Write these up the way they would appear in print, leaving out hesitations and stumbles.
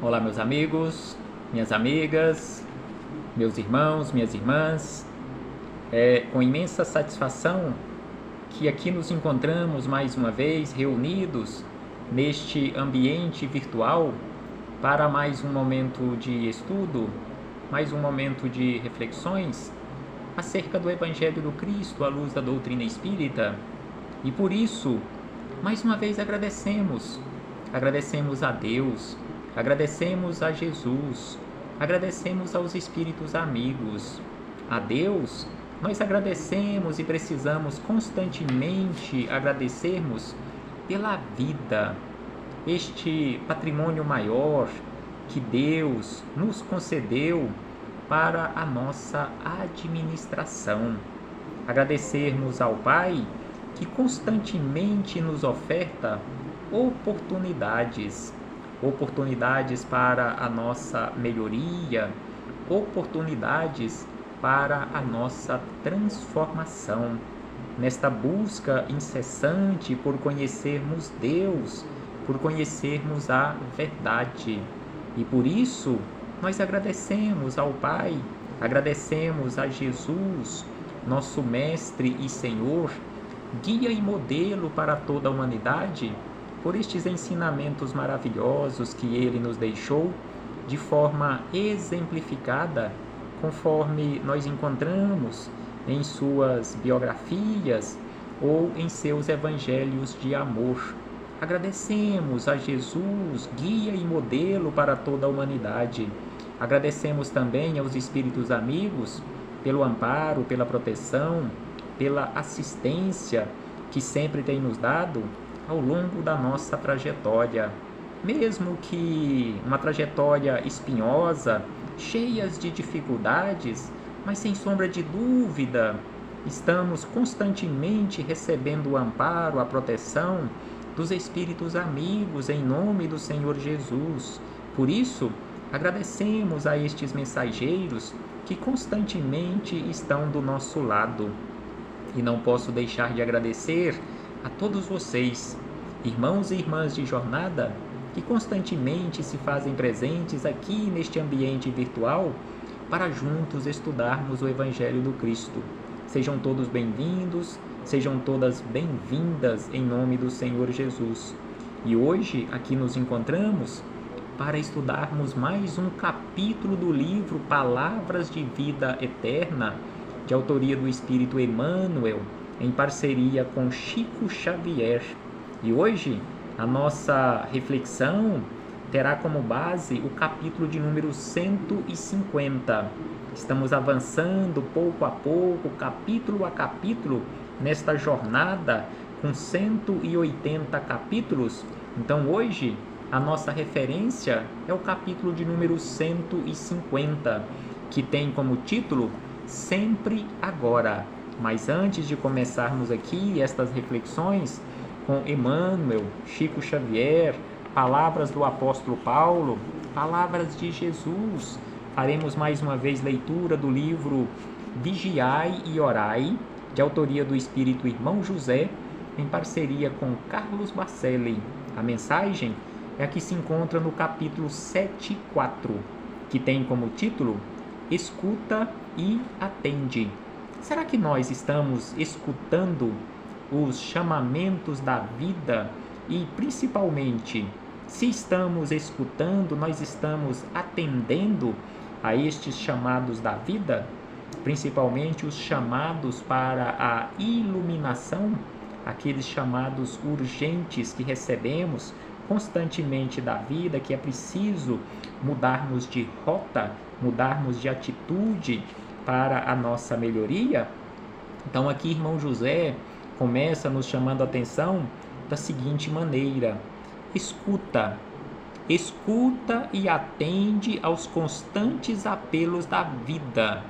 Olá, meus amigos, minhas amigas, meus irmãos, minhas irmãs. É com imensa satisfação que aqui nos encontramos mais uma vez reunidos neste ambiente virtual para mais um momento de estudo, mais um momento de reflexões acerca do Evangelho do Cristo à luz da doutrina espírita. E por isso, mais uma vez agradecemos a Deus, agradecemos a Jesus, agradecemos aos espíritos amigos. A Deus, nós agradecemos e precisamos constantemente agradecermos pela vida, este patrimônio maior que Deus nos concedeu para a nossa administração. Agradecermos ao Pai que constantemente nos oferta oportunidades para a nossa melhoria, oportunidades para a nossa transformação, nesta busca incessante por conhecermos Deus, por conhecermos a verdade. E por isso, nós agradecemos ao Pai, agradecemos a Jesus, nosso Mestre e Senhor, guia e modelo para toda a humanidade, por estes ensinamentos maravilhosos que Ele nos deixou de forma exemplificada, conforme nós encontramos em suas biografias ou em seus evangelhos de amor. Agradecemos a Jesus, guia e modelo para toda a humanidade. Agradecemos também aos espíritos amigos pelo amparo, pela proteção, pela assistência que sempre tem nos dado ao longo da nossa trajetória. Mesmo que uma trajetória espinhosa, cheias de dificuldades, mas sem sombra de dúvida, estamos constantemente recebendo o amparo, a proteção dos espíritos amigos em nome do Senhor Jesus. Por isso, agradecemos a estes mensageiros que constantemente estão do nosso lado. E não posso deixar de agradecer a todos vocês, irmãos e irmãs de jornada, que constantemente se fazem presentes aqui neste ambiente virtual para juntos estudarmos o Evangelho do Cristo. Sejam todos bem-vindos, sejam todas bem-vindas em nome do Senhor Jesus. E hoje aqui nos encontramos para estudarmos mais um capítulo do livro Palavras de Vida Eterna, de autoria do Espírito Emmanuel, em parceria com Chico Xavier. E hoje a nossa reflexão terá como base o capítulo de número 150. Estamos avançando pouco a pouco, capítulo a capítulo, nesta jornada com 180 capítulos. Então hoje a nossa referência é o capítulo de número 150, que tem como título Sempre Agora. Mas antes de começarmos aqui estas reflexões com Emmanuel, Chico Xavier, palavras do apóstolo Paulo, palavras de Jesus, faremos mais uma vez leitura do livro Vigiai e Orai, de autoria do Espírito Irmão José, em parceria com Carlos Bacelli. A mensagem é a que se encontra no capítulo 7.4, que tem como título Escuta e Atende. Será que nós estamos escutando os chamamentos da vida e, principalmente, se estamos escutando, nós estamos atendendo a estes chamados da vida, principalmente os chamados para a iluminação, aqueles chamados urgentes que recebemos constantemente da vida, que é preciso mudarmos de rota, mudarmos de atitude para a nossa melhoria? Então aqui irmão José começa nos chamando a atenção da seguinte maneira: escuta e atende aos constantes apelos da vida.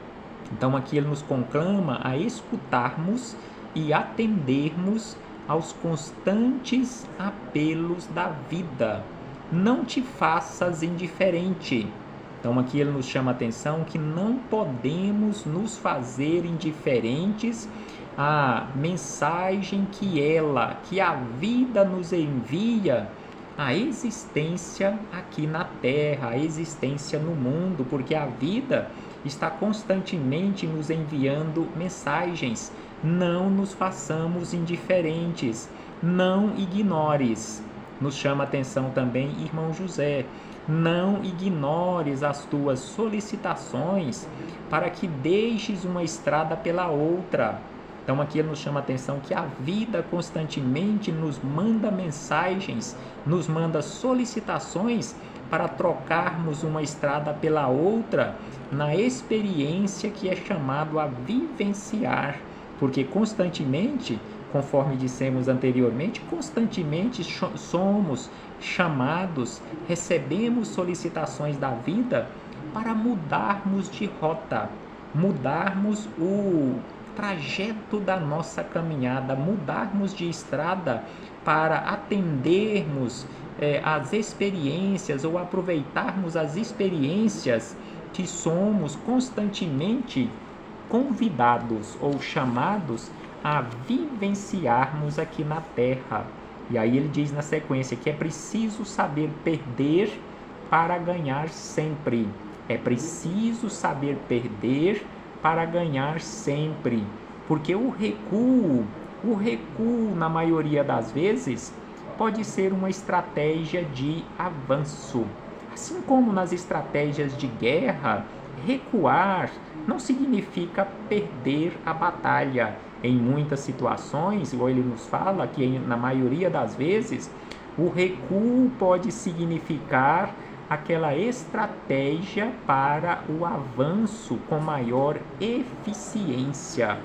Então aqui ele nos conclama a escutarmos e atendermos aos constantes apelos da vida. Não te faças indiferente. Então aqui ele nos chama a atenção que não podemos nos fazer indiferentes à mensagem que a vida nos envia a existência aqui na Terra, a existência no mundo, porque a vida está constantemente nos enviando mensagens. Não nos façamos indiferentes, não ignores. Nos chama a atenção também, irmão José, não ignores as tuas solicitações para que deixes uma estrada pela outra. Então aqui ele nos chama a atenção que a vida constantemente nos manda mensagens, nos manda solicitações para trocarmos uma estrada pela outra na experiência que é chamado a vivenciar, porque constantemente, conforme dissemos anteriormente, constantemente somos chamados, recebemos solicitações da vida para mudarmos de rota, mudarmos o trajeto da nossa caminhada, mudarmos de estrada para atendermos as experiências ou aproveitarmos as experiências que somos constantemente convidados ou chamados a vivenciarmos aqui na Terra. E aí ele diz na sequência que é preciso saber perder para ganhar sempre. É preciso saber perder para ganhar sempre, porque o recuo na maioria das vezes pode ser uma estratégia de avanço. Assim como nas estratégias de guerra, recuar não significa perder a batalha. Em muitas situações, igual ele nos fala, que na maioria das vezes, o recuo pode significar aquela estratégia para o avanço com maior eficiência.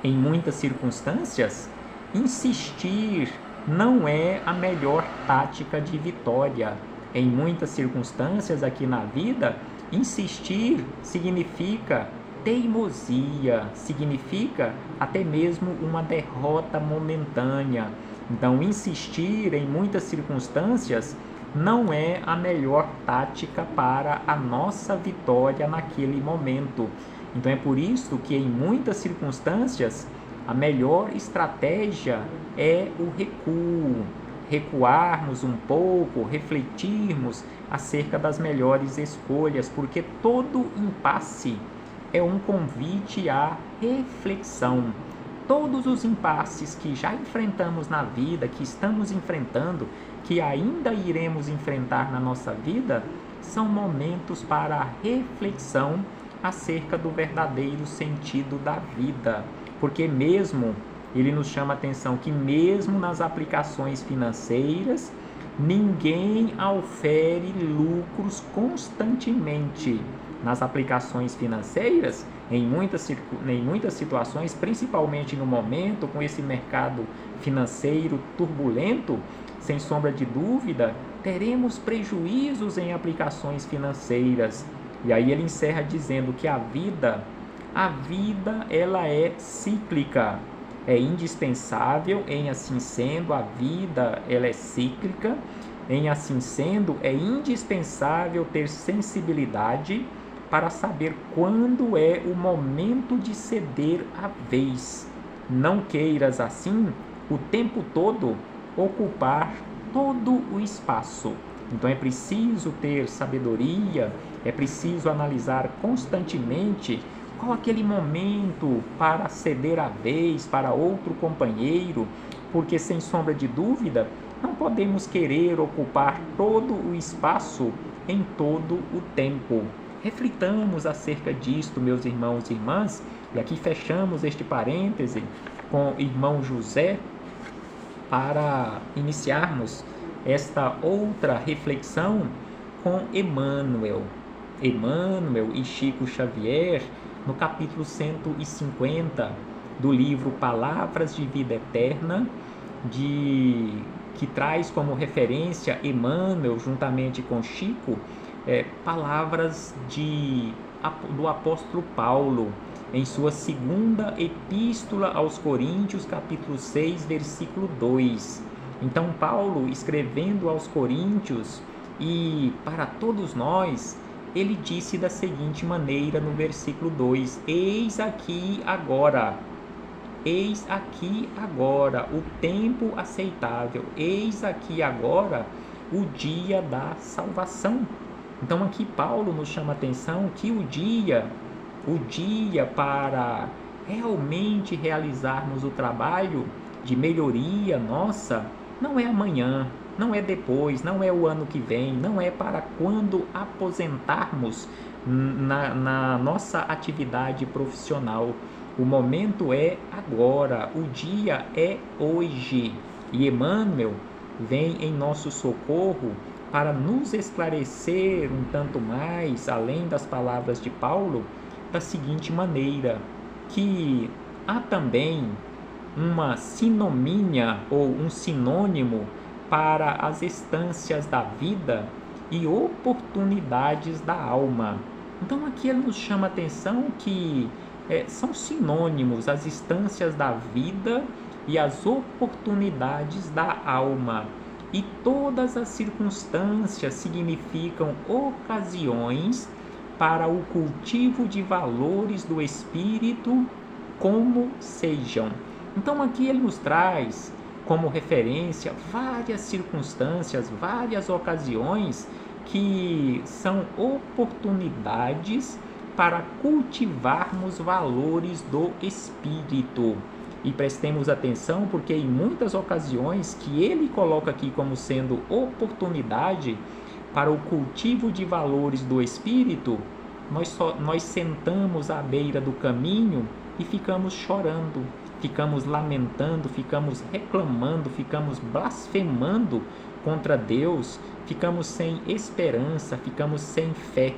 Em muitas circunstâncias, insistir não é a melhor tática de vitória. Em muitas circunstâncias aqui na vida, insistir significa teimosia, significa até mesmo uma derrota momentânea. Então, insistir em muitas circunstâncias não é a melhor tática para a nossa vitória naquele momento. Então é por isso que em muitas circunstâncias a melhor estratégia é o recuo, recuarmos um pouco, refletirmos acerca das melhores escolhas, porque todo impasse é um convite à reflexão. Todos os impasses que já enfrentamos na vida, que estamos enfrentando, que ainda iremos enfrentar na nossa vida, são momentos para a reflexão acerca do verdadeiro sentido da vida. Porque mesmo, ele nos chama a atenção que mesmo nas aplicações financeiras, ninguém ofere lucros constantemente. Nas aplicações financeiras, em muitas situações, principalmente no momento com esse mercado financeiro turbulento, sem sombra de dúvida, teremos prejuízos em aplicações financeiras. E aí ele encerra dizendo que a vida ela é cíclica. É indispensável, em assim sendo, a vida ela é cíclica. Em assim sendo, é indispensável ter sensibilidade para saber quando é o momento de ceder a vez. Não queiras assim o tempo todo ocupar todo o espaço. Então é preciso ter sabedoria, é preciso analisar constantemente qual aquele momento para ceder a vez para outro companheiro, porque sem sombra de dúvida, não podemos querer ocupar todo o espaço em todo o tempo. Reflitamos acerca disto, meus irmãos e irmãs, e aqui fechamos este parêntese com o irmão José para iniciarmos esta outra reflexão com Emmanuel e Chico Xavier, no capítulo 150 do livro Palavras de Vida Eterna, que traz como referência Emmanuel, juntamente com Chico, palavras do apóstolo Paulo, em sua segunda epístola aos Coríntios, capítulo 6, versículo 2. Então, Paulo, escrevendo aos Coríntios e para todos nós, ele disse da seguinte maneira no versículo 2: Eis aqui agora, eis aqui agora o tempo aceitável, eis aqui agora o dia da salvação. Então aqui Paulo nos chama a atenção que o dia para realmente realizarmos o trabalho de melhoria nossa, não é amanhã, não é depois, não é o ano que vem, não é para quando aposentarmos na nossa atividade profissional. O momento é agora, o dia é hoje. E Emmanuel vem em nosso socorro para nos esclarecer um tanto mais, além das palavras de Paulo, da seguinte maneira, que há também uma sinomínia ou um sinônimo para as estâncias da vida e oportunidades da alma. Então aqui ele nos chama a atenção que são sinônimos as instâncias da vida e as oportunidades da alma. E todas as circunstâncias significam ocasiões para o cultivo de valores do espírito, como sejam. Então aqui ele nos traz como referência várias circunstâncias, várias ocasiões que são oportunidades para cultivarmos valores do espírito. E prestemos atenção porque em muitas ocasiões que ele coloca aqui como sendo oportunidade para o cultivo de valores do espírito, nós sentamos à beira do caminho e ficamos chorando, ficamos lamentando, ficamos reclamando, ficamos blasfemando contra Deus, ficamos sem esperança, ficamos sem fé.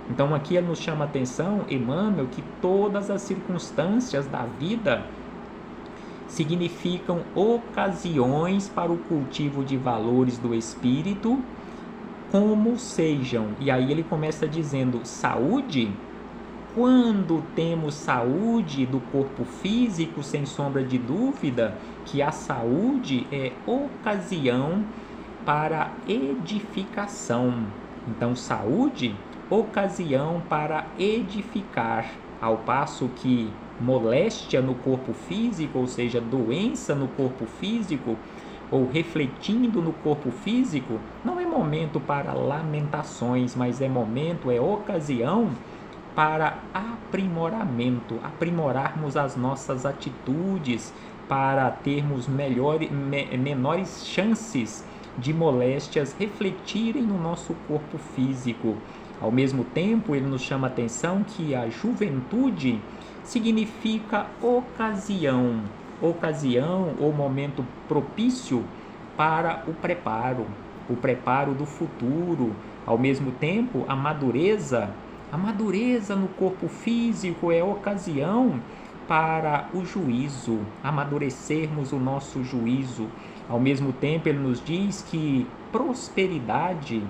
Então aqui ele nos chama a atenção, Emmanuel, que todas as circunstâncias da vida significam ocasiões para o cultivo de valores do espírito, como sejam. E aí ele começa dizendo saúde. Quando temos saúde do corpo físico, sem sombra de dúvida que a saúde é ocasião para edificação. Então, saúde, ocasião para edificar, ao passo que moléstia no corpo físico, ou seja, doença no corpo físico, ou refletindo no corpo físico, não é momento para lamentações, mas é ocasião para aprimoramento, aprimorarmos as nossas atitudes, para termos menores chances de moléstias refletirem no nosso corpo físico. Ao mesmo tempo, ele nos chama a atenção que a juventude significa ocasião ou momento propício para o preparo do futuro. Ao mesmo tempo, a madureza no corpo físico é ocasião para o juízo, amadurecermos o nosso juízo. Ao mesmo tempo, ele nos diz que prosperidade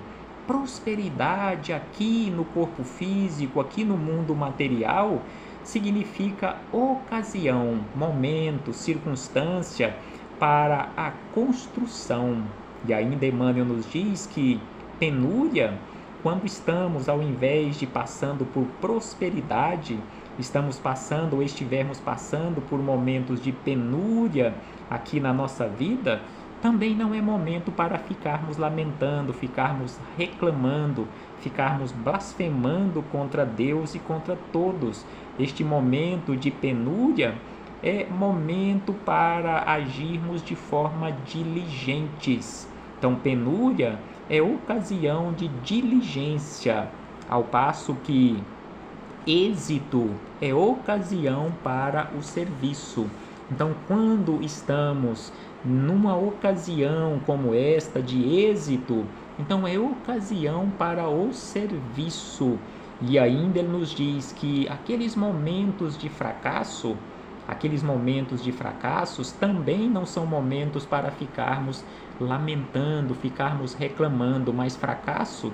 aqui no corpo físico, aqui no mundo material, significa ocasião, momento, circunstância para a construção. E ainda Emmanuel nos diz que penúria, quando estamos, ao invés de passando por prosperidade, estivermos passando por momentos de penúria aqui na nossa vida, também não é momento para ficarmos lamentando, ficarmos reclamando, ficarmos blasfemando contra Deus e contra todos. Este momento de penúria é momento para agirmos de forma diligentes. Então, penúria é ocasião de diligência, ao passo que êxito é ocasião para o serviço. Então, quando estamos numa ocasião como esta de êxito, então é ocasião para o serviço. E ainda ele nos diz que aqueles momentos de fracassos também não são momentos para ficarmos lamentando, ficarmos reclamando, mas fracasso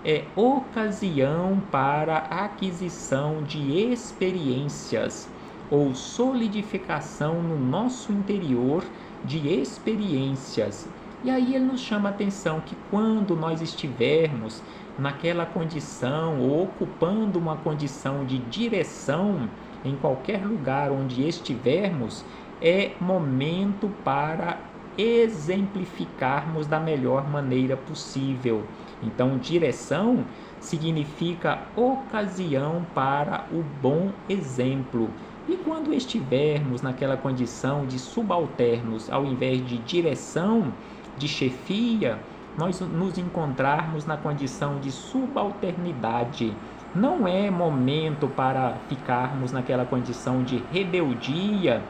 é ocasião para a aquisição de experiências ou solidificação no nosso interior de experiências. E aí ele nos chama a atenção que quando nós estivermos naquela condição, ou ocupando uma condição de direção em qualquer lugar onde estivermos, é momento para exemplificarmos da melhor maneira possível. Então, direção significa ocasião para o bom exemplo. E quando estivermos naquela condição de subalternos, ao invés de direção, de chefia, nós nos encontrarmos na condição de subalternidade. Não é momento para ficarmos naquela condição de rebeldia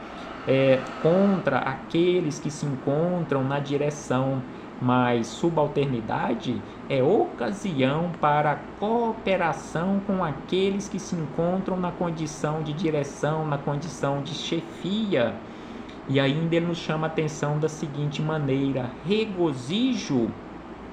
contra aqueles que se encontram na direção, mas subalternidade é ocasião para cooperação com aqueles que se encontram na condição de direção, na condição de chefia. E ainda ele nos chama a atenção da seguinte maneira: regozijo,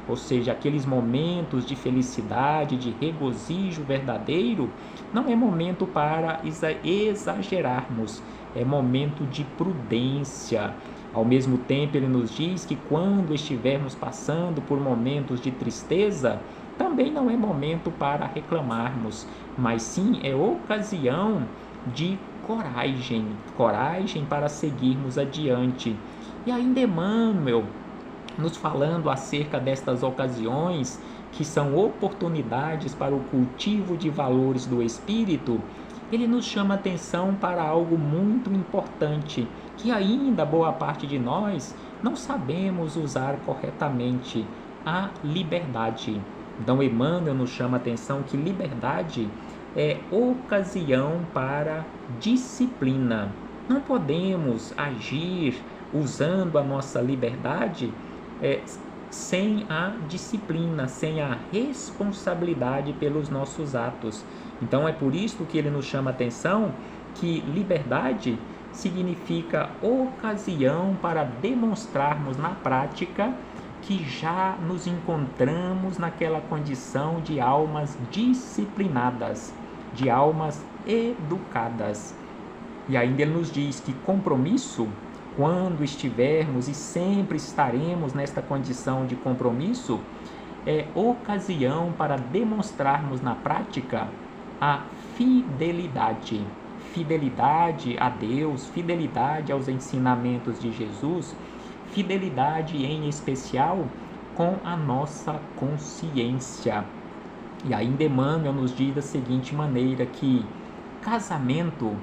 ou seja, aqueles momentos de felicidade, de regozijo verdadeiro, não é momento para exagerarmos, é momento de prudência. Ao mesmo tempo, ele nos diz que quando estivermos passando por momentos de tristeza, também não é momento para reclamarmos, mas sim é ocasião de coragem para seguirmos adiante. E ainda Emmanuel, nos falando acerca destas ocasiões, que são oportunidades para o cultivo de valores do espírito, ele nos chama atenção para algo muito importante, que ainda boa parte de nós não sabemos usar corretamente: a liberdade. Então, Emmanuel nos chama atenção que liberdade é ocasião para disciplina. Não podemos agir usando a nossa liberdade sem a disciplina, sem a responsabilidade pelos nossos atos. Então é por isso que ele nos chama a atenção que liberdade significa ocasião para demonstrarmos na prática que já nos encontramos naquela condição de almas disciplinadas, de almas educadas. E ainda ele nos diz que compromisso, quando estivermos e sempre estaremos nesta condição de compromisso, é ocasião para demonstrarmos na prática a fidelidade. Fidelidade a Deus, fidelidade aos ensinamentos de Jesus, fidelidade em especial com a nossa consciência. E ainda Emmanuel nos diz da seguinte maneira que casamento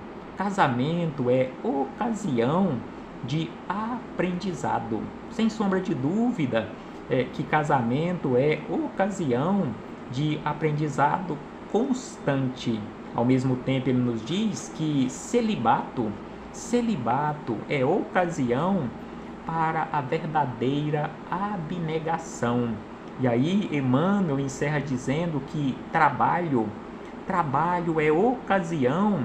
é ocasião de aprendizado. Sem sombra de dúvida que casamento é ocasião de aprendizado constante. Ao mesmo tempo, ele nos diz que celibato é ocasião para a verdadeira abnegação. E aí Emmanuel encerra dizendo que trabalho é ocasião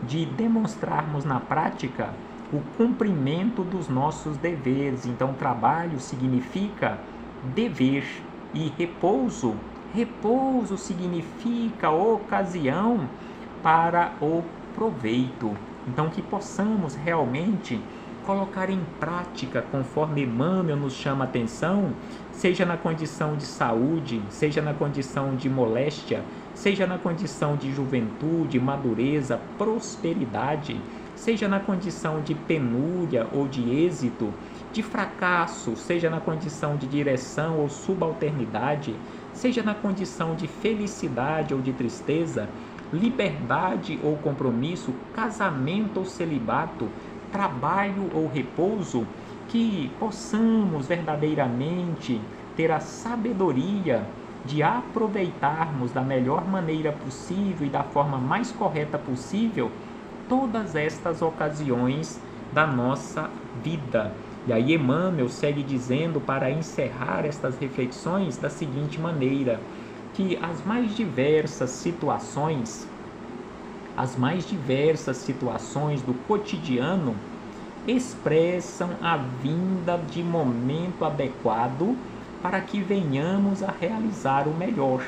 de demonstrarmos na prática o cumprimento dos nossos deveres. Então, trabalho significa dever, e repouso significa ocasião para o proveito. Então, que possamos realmente colocar em prática, conforme Emmanuel nos chama a atenção, seja na condição de saúde, seja na condição de moléstia, seja na condição de juventude, madureza, prosperidade, seja na condição de penúria ou de êxito, de fracasso, seja na condição de direção ou subalternidade, seja na condição de felicidade ou de tristeza, liberdade ou compromisso, casamento ou celibato, trabalho ou repouso, que possamos verdadeiramente ter a sabedoria de aproveitarmos da melhor maneira possível e da forma mais correta possível todas estas ocasiões da nossa vida. E aí Emmanuel segue dizendo, para encerrar estas reflexões, da seguinte maneira, que as mais diversas situações do cotidiano expressam a vinda de momento adequado para que venhamos a realizar o melhor.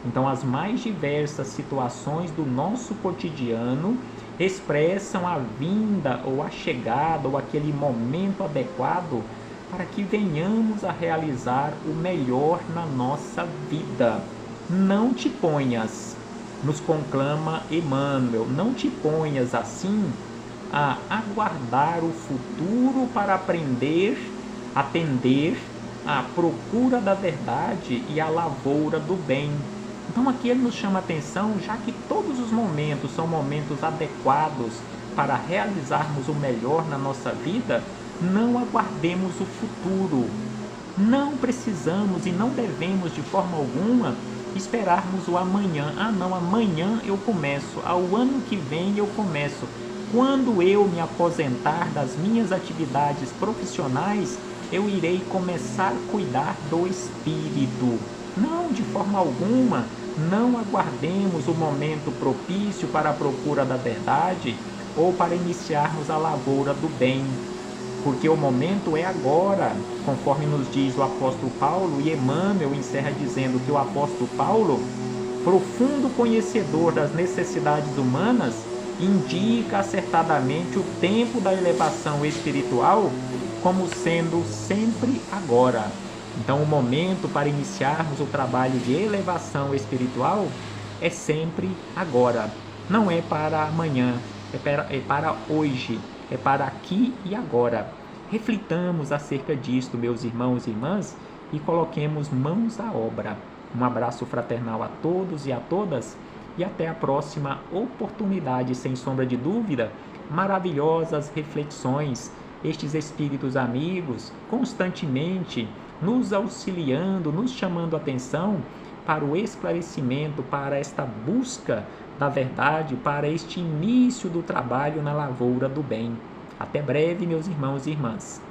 Então, as mais diversas situações do nosso cotidiano expressam a vinda ou a chegada ou aquele momento adequado para que venhamos a realizar o melhor na nossa vida. Não te ponhas, nos conclama Emmanuel, não te ponhas assim a aguardar o futuro para aprender, atender à procura da verdade e à lavoura do bem. Então aqui ele nos chama a atenção, já que todos os momentos são momentos adequados para realizarmos o melhor na nossa vida, não aguardemos o futuro. Não precisamos e não devemos de forma alguma esperarmos o amanhã. Ah não, amanhã eu começo, ao ano que vem eu começo. Quando eu me aposentar das minhas atividades profissionais, eu irei começar a cuidar do espírito. Não, de forma alguma, não aguardemos o momento propício para a procura da verdade ou para iniciarmos a lavoura do bem, porque o momento é agora, conforme nos diz o apóstolo Paulo, e Emmanuel encerra dizendo que o apóstolo Paulo, profundo conhecedor das necessidades humanas, indica acertadamente o tempo da elevação espiritual como sendo sempre agora. Então, o momento para iniciarmos o trabalho de elevação espiritual é sempre agora. Não é para amanhã, é para hoje, é para aqui e agora. Reflitamos acerca disto, meus irmãos e irmãs, e coloquemos mãos à obra. Um abraço fraternal a todos e a todas, e até a próxima oportunidade, sem sombra de dúvida. Maravilhosas reflexões, estes espíritos amigos constantemente nos auxiliando, nos chamando a atenção para o esclarecimento, para esta busca da verdade, para este início do trabalho na lavoura do bem. Até breve, meus irmãos e irmãs.